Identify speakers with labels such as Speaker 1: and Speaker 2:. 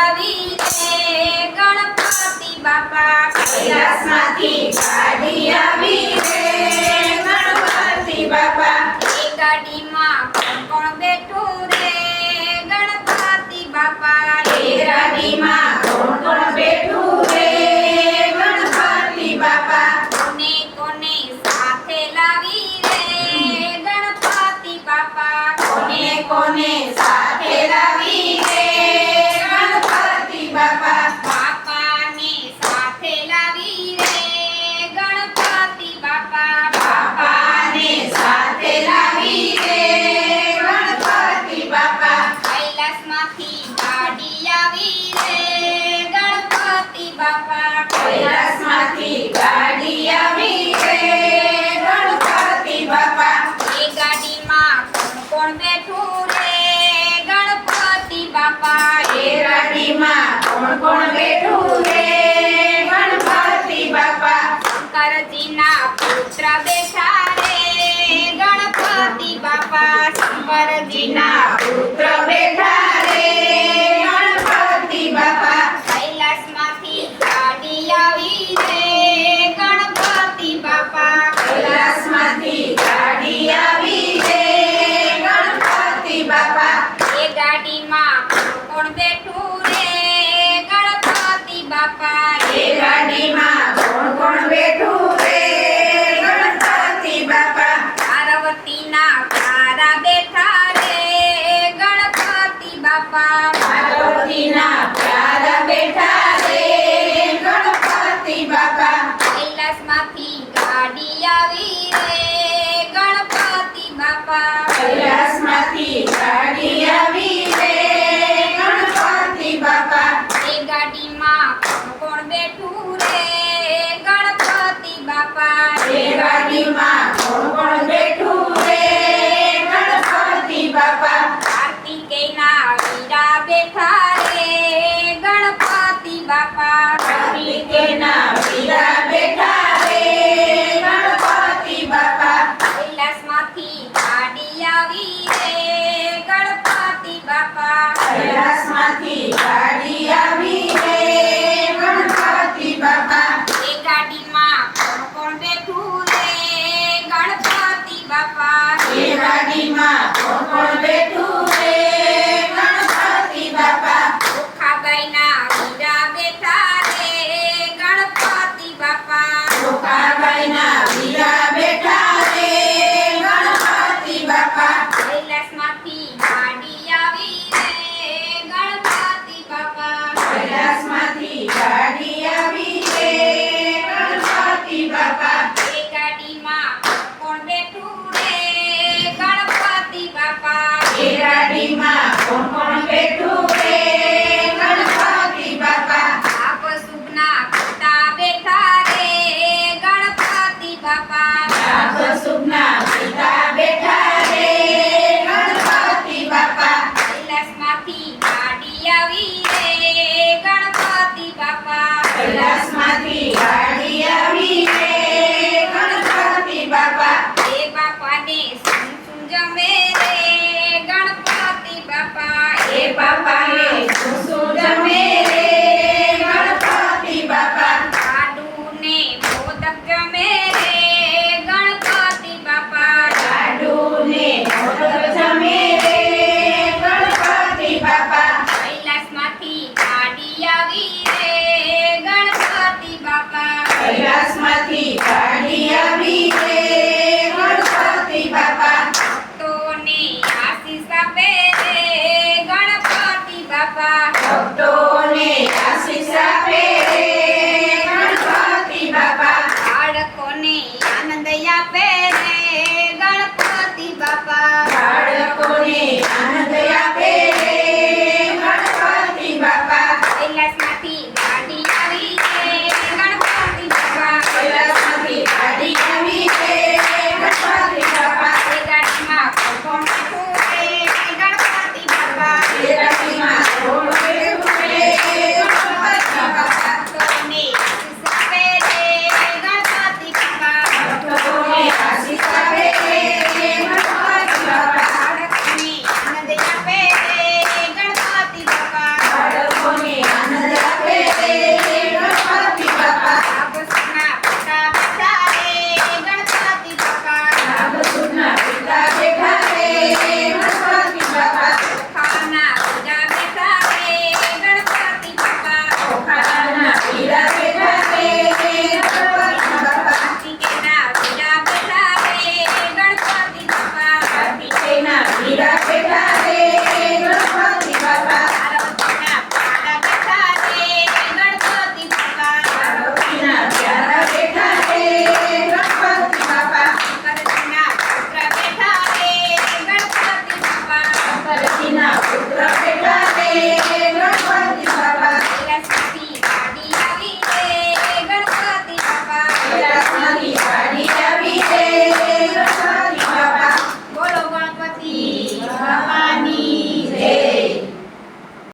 Speaker 1: આવી રે ગણપતિ બાપા
Speaker 2: કૈલાસમાંથી ગાડી આવી રે ગણપતિ બાપા
Speaker 1: એ ગાડીમાં કોણ બેઠું રે ગણપતિ બાપા
Speaker 2: એ ગાડીમાં કોણ કોણ બેઠું રે ગણપતિ બાપા
Speaker 1: કોને કોને સાથે લાવી રે ગણપતિ બાપા
Speaker 2: કોને કોને સાથે લાવી રે ગણપતિ બાપા
Speaker 1: બાપાને સાથે લાવી રે ગણપતિ બાપા
Speaker 2: બાપાને સાથે લાવી રે ગણપતિ બાપા
Speaker 1: કૈલાસમાંથી ગાડી આવી રે ગણપતિ બાપા
Speaker 2: કૈલાસમાંથી ગાડી આવી રે ગણપતિ બાપા
Speaker 1: એ ગાડીમાં કોણ કોણ બેઠું રે ગણપતિ બાપા
Speaker 2: એ ગાડીમાં કોણ કોણ બેઠું રે ગણપતિ બાપા
Speaker 1: શંકરજીના પુત્ર બેઠા રે ગણપતિ બાપા શંકરજીના
Speaker 2: જીના પુત્ર બેઠા રે ગણપતિ બાપા
Speaker 1: કૈલાસમાંથી ગાડી આવી રે ગણપતિ બાપા
Speaker 2: કૈલાસમાંથી ગાડી આવી રે ગણપતિ બાપા
Speaker 1: એ ગાડીમાં કોણ કોણ બેઠું રે ગણપતિ બાપા
Speaker 2: એ ગાડીમાં કોણ કોણ બેઠું રે ગણપતિ બાપા
Speaker 1: પાર્વતીના પ્યારા બેઠા રે ગણપતિ બાપા
Speaker 2: પાર્વતીના પ્યારા બેઠા રે ગણપતિ બાપા
Speaker 1: કૈલાસમાંથી ગાડી આવી રે ગણપતિ બાપા
Speaker 2: કૈલાસમાંથી ગાડી આવી રે ગણપતિ બાપા
Speaker 1: એ ગાડીમાં કોણ કોણ બેઠું રે ગણપતિ બાપા
Speaker 2: એ ગાડીમાં કોણ કોણ બેઠું રે ગણપતિ બાપા
Speaker 1: કાર્તિકેયના વીરા બેઠા રે ગણપતિ બાપા
Speaker 2: કાર્તિકેયના વીરા બેઠા રે ગણપતિ બાપા
Speaker 1: કૈલાસમાંથી ગાડી આવી રે ગણપતિ બાપા
Speaker 2: કૈલાસમાંથી ગાડી આવી રે ગણપતિ બાપા
Speaker 1: એ ગાડીમાં કોણ કોણ બેઠું રે ગણપતિ બાપા
Speaker 2: એ ગાડીમાં કોણ કોણ બેઠું રે ગણપતિ બાપા
Speaker 1: ઓખાબાઈના વીરા બેઠા રે ગણપતિ બાપા
Speaker 2: ટોકાબાઈના વીરા બેઠા રે ગણપતિ બાપા
Speaker 1: કૈલાસમાંથી ગાડી આવી રે ગણપતિ બાપા
Speaker 2: કૈલાસમાંથી ગાડી આવી રે ગણપતિ બાપા
Speaker 1: એ ગાડીમાં કોણ બેઠું રે ગણપતિ બાપા
Speaker 2: એ ગાડીમાં કોણ કોણ બેઠું રે ગણપતિ બાપા
Speaker 1: આપ શુભના પિતા બેઠા રે ગણપતિ બાપા
Speaker 2: આપ શુભના પિતા બેઠા રે ગણપતિ બાપા
Speaker 1: કૈલાસમાંથી ગાડી આવી રે ગણપતિ બાપા
Speaker 2: કૈલાસમાંથી